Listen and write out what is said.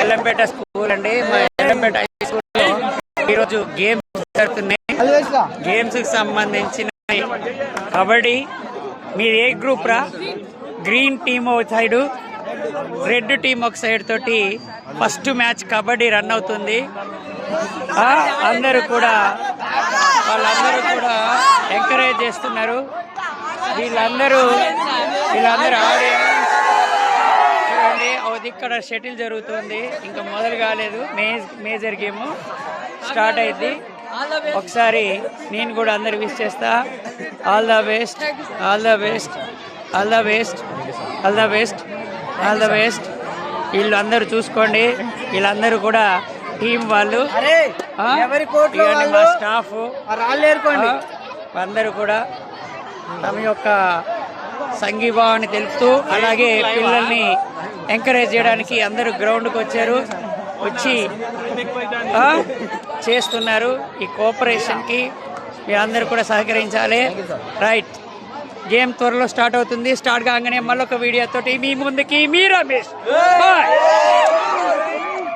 Yellampet school అండి. మా Yellampet high స్కూల్లో ఈరోజు గేమ్స్ జరుగుతున్నాయి. గేమ్స్ కి సంబంధించిన కబడ్డీ. మీరు ఏ గ్రూప్ రా? గ్రీన్ టీమ్ ఒక సైడు, రెడ్ టీమ్ ఒక సైడ్ తోటి ఫస్ట్ మ్యాచ్ కబడ్డీ రన్ అవుతుంది. వాళ్ళందరూ కూడా ఎంకరేజ్ చేస్తున్నారు. వీళ్ళందరూ చూడండి, ఇక్కడ షటిల్ జరుగుతుంది, ఇంకా మొదలు కాలేదు. మేజర్ గేమ్ స్టార్ట్ అయింది. ఒకసారి నేను కూడా అందరు విష్ చేస్తా. All the best, all the best, all the best, all the best, all the best. వీళ్ళు అందరూ చూసుకోండి, వీళ్ళందరూ కూడా టీం వాళ్ళు, మా స్టాఫ్ అందరూ కూడా తమ యొక్క సంఘీభావాన్ని తెలుపుతూ, అలాగే పిల్లల్ని ఎంకరేజ్ చేయడానికి అందరూ గ్రౌండ్కి వచ్చారు, వచ్చి చేస్తున్నారు. ఈ కోఆపరేషన్కి మీరందరూ కూడా సహకరించాలి. రైట్, గేమ్ త్వరలో స్టార్ట్ అవుతుంది. స్టార్ట్ కాగానే మళ్ళొక వీడియోతోటి మీ ముందుకి మీ రమేష్. బాయ్.